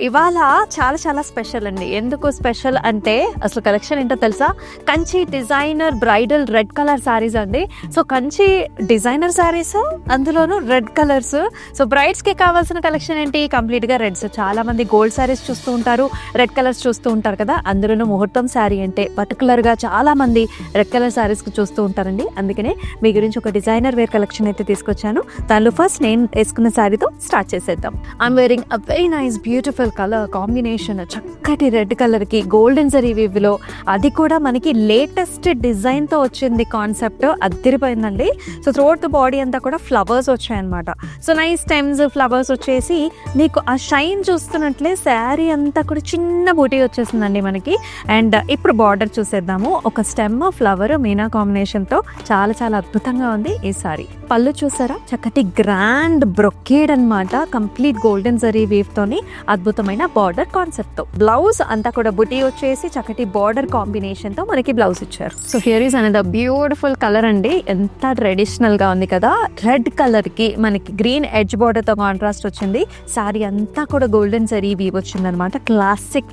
ఇవాళ చాలా చాలా స్పెషల్ అండి. ఎందుకు స్పెషల్ అంటే అసలు కలెక్షన్ ఏంటో తెలుసా? Kanchi designer bridal red colour saris అండి. సో కంచి డిజైనర్ శారీస్, అందులోనూ రెడ్ కలర్స్. సో బ్రైడ్స్కి కావాల్సిన కలెక్షన్ ఏంటి? కంప్లీట్గా రెడ్స్. చాలా మంది గోల్డ్ శారీస్ చూస్తూ ఉంటారు, రెడ్ కలర్స్ చూస్తూ ఉంటారు కదా. అందులోనూ ముహూర్తం శారీ అంటే పర్టికులర్గా చాలా మంది రెడ్ కలర్ శారీస్కి చూస్తూ ఉంటారండి. అందుకనే మీ గురించి ఒక డిజైనర్ వేర్ కలెక్షన్ అయితే తీసుకొచ్చాను. దానిలో ఫస్ట్ నేను వేసుకున్న శారీతో స్టార్ట్ చేసేద్దాం. I'm wearing a very nice beautiful colour combination. చక్కటి రెడ్ కలర్కి గోల్డెన్ జరీ వీవ్లో, అది కూడా మనకి లేటెస్ట్ డిజైన్తో వచ్చింది. కాన్సెప్ట్ అదిరిపోయిందండి. సో త్రూఅవుట్ ద బాడీ అంతా కూడా ఫ్లవర్స్ వచ్చాయన్నమాట. సో నైస్ స్టెమ్స్ ఫ్లవర్స్ వచ్చేసి మీకు ఆ షైన్ చూస్తున్నట్లే శారీ అంతా కూడా చిన్న బూటీ వచ్చేసిందండి మనకి. అండ్ ఇప్పుడు బార్డర్ చూసేద్దాము. ఒక స్టెమ్ ఫ్లవర్ మీనా కాంబినేషన్తో చాలా చాలా అద్భుతంగా ఉంది ఈ సారీ. పళ్ళు చూసారా? చక్కటి గ్రాండ్ బ్రొకేడ్ అన్నమాట. కంప్లీట్ గోల్డెన్ జరీ వీవ్ తోని అద్భుతమైన బార్డర్ కాన్సెప్ట్ తో. బ్లౌజ్ అంతా కూడా బుటీ వచ్చేసి చక్కటి బార్డర్ కాంబినేషన్ తో మనకి బ్లౌజ్ ఇచ్చారు. So here is another beautiful colour అండి. ఎంత ట్రెడిషనల్ గా ఉంది కదా. రెడ్ కలర్ కి మనకి గ్రీన్ ఎడ్జ్ బార్డర్ తో కాంట్రాస్ట్ వచ్చింది. సారీ అంతా కూడా గోల్డెన్ జరీ వీవ్ వచ్చింది అనమాట. క్లాసిక్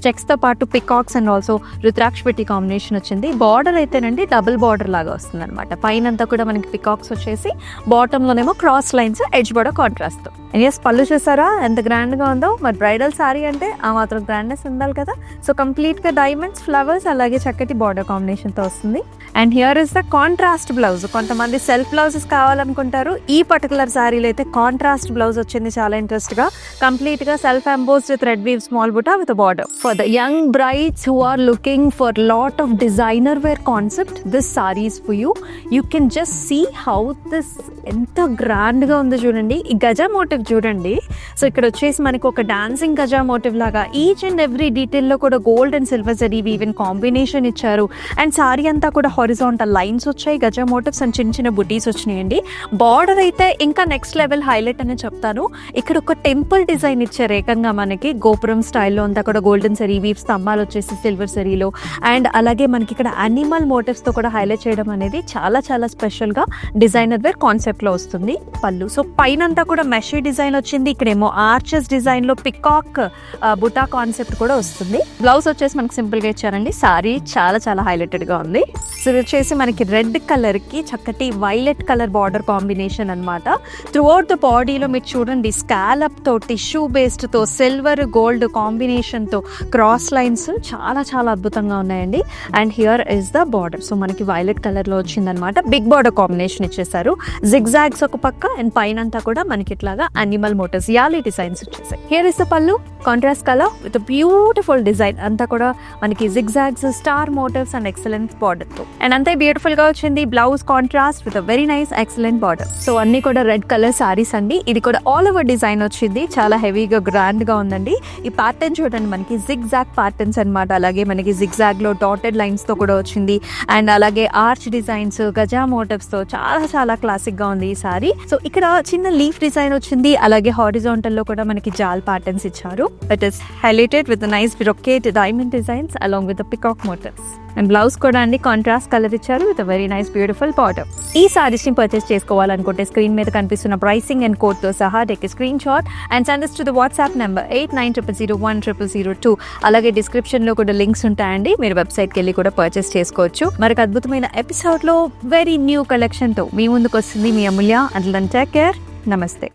చెక్స్ తో పాటు పికాక్స్ అండ్ ఆల్సో రుద్రాక్ష పెట్టి కాంబినేషన్ వచ్చింది. బార్డర్ అయితేనండి డబుల్ బార్డర్ లాగా వస్తుంది అనమాట. పైన అంతా కూడా మనకి పికాక్స్ వచ్చేసి, బాటమ్ లోనేమో cross lines edge border contrast తో. ఎస్ పళ్ళు చూసారా ఎంత గ్రాండ్ గా ఉందో. మరి బ్రైడల్ సారీ అంటే ఆ మాత్రం గ్రాండ్నెస్ ఉండాలి కదా. సో కంప్లీట్ గా డైమండ్స్, ఫ్లవర్స్, అలాగే చక్కటి బార్డర్ కాంబినేషన్ తో వస్తుంది. And here is the contrast blouse. కొంతమంది సెల్ఫ్ బ్లౌజెస్ కావాలనుకుంటారు. ఈ పర్టికులర్ సారీలో అయితే కాంట్రాస్ట్ బ్లౌజ్ వచ్చింది. చాలా ఇంట్రెస్ట్ గా కంప్లీట్ గా self embossed thread weave small buta with border. For the young brides who are looking for lot of designer wear concept, this sari is for you. You can just see how this ఎంత grand గా ఉందో చూడండి. ఈ Gaza motive చూడండి. So ఇక్కడ వచ్చేసి మనకి ఒక డాన్సింగ్ గజా మోటివ్ లాగా ఈచ్ అండ్ ఎవ్రీ డీటెయిల్ లో కూడా gold and silver zari weave combination ఇచ్చారు. అండ్ సారీ అంతా కూడా హారిజాంటల్ లైన్స్ వచ్చాయి, గజా మోటివ్స్ అండ్ చిన్న చిన్న బుటీస్ వచ్చినాయండి. బార్డర్ అయితే ఇంకా నెక్స్ట్ లెవెల్ హైలైట్ అని చెప్తాను. ఇక్కడ ఒక టెంపుల్ డిజైన్ ఇచ్చారు ఏకంగా మనకి. గోపురం స్టైల్లో అంతా కూడా గోల్డెన్ జరీ వీవ్, స్తంభాలు వచ్చేసి సిల్వర్ జరీలో. అండ్ అలాగే మనకి ఇక్కడ యానిమల్ మోటివ్స్ తో కూడా హైలైట్ చేయడం అనేది చాలా చాలా స్పెషల్ గా డిజైనర్ వేర్ కాన్సెప్ట్ లో వస్తుంది. పళ్ళు సో పైన అంతా కూడా మెషీ డిజైన్ వచ్చింది. ఇక్కడేమో ఆర్చెస్ డిజైన్ లో పికాక్ బుటా కాన్సెప్ట్ కూడా వస్తుంది. బ్లౌజ్ వచ్చేసి మనకి సింపుల్ గా ఇచ్చారండి. సారీ చాలా చాలా హైలైటెడ్ గా ఉంది. సో ఇది వచ్చేసి మనకి రెడ్ కలర్ కి చక్కటి వైలెట్ కలర్ బార్డర్ కాంబినేషన్ అనమాట. త్రూఅవుట్ ద బాడీలో మీరు చూడండి స్కాలప్ తో, టిష్యూ బేస్డ్ తో, సిల్వర్ గోల్డ్ కాంబినేషన్ తో క్రాస్ లైన్స్ చాలా చాలా అద్భుతంగా ఉన్నాయండి. And here is the border. So మనకి వైలెట్ కలర్ లో వచ్చింది అనమాట. బిగ్ బార్డర్ కాంబినేషన్ ఇచ్చేసారు. జిగ్జాగ్స్ ఒక పక్క అండ్ పైన అంతా కూడా మనకి ఇట్లాగా అనిమల్ మోటివ్స్, యాలీ డిజైన్స్ వచ్చేసాయి. హియర్ ఇస్ ద పళ్ళు, contrast colour with beautiful design. అంతా కూడా మనకి zigzags, star motifs and excellent border తో. అండ్ అంతే బ్యూటిఫుల్ గా వచ్చింది. Blouse contrast with very nice excellent border. So అన్ని కూడా రెడ్ కలర్ సారీస్ అండి. ఇది కూడా ఆల్ ఓవర్ డిజైన్ వచ్చింది. చాలా హెవీగా గ్రాండ్ గా ఉందండి. ఈ ప్యాటర్న్ చూడండి మనకి జిగ్జాగ్ ప్యాటర్న్స్ అనమాట. అలాగే మనకి జిగ్జాగ్ లో డాటెడ్ లైన్స్ తో కూడా వచ్చింది. అండ్ అలాగే ఆర్చ్ డిజైన్స్, గజా మోటివ్స్ తో చాలా చాలా క్లాసిక్ గా ఉంది ఈ సారీ. సో ఇక్కడ చిన్న లీఫ్ డిజైన్ వచ్చింది. అలాగే హారిజాంటల్ లో కూడా మనకి జాల్ ప్యాటర్న్స్ ఇచ్చారు. It is highlighted with nice brocade diamond designs along with peacock motifs. And blouse కూడా అండి కాంట్రాస్ట్ కలర్ ఇచ్చారు with very nice beautiful border. ఈ సారీస్ ని పర్చేస్ చేసుకోవాలనుకుంటే స్క్రీన్ మీద కనిపిస్తున్న ప్రైసింగ్ అండ్ కోడ్ తో సహా take screen shot and send to the WhatsApp number 8900010002. అలాగే డిస్క్రిప్షన్ లో కూడా లింక్స్ ఉంటాయండి. మీరు వెబ్సైట్ కి వెళ్ళి కూడా పర్చేస్ చేసుకోవచ్చు. మరొక అద్భుతమైన ఎపిసోడ్ లో వెరీ న్యూ కలెక్షన్ తో మీ ముందుకు వస్తుంది మీ Amulya. Until then take care. నమస్తే.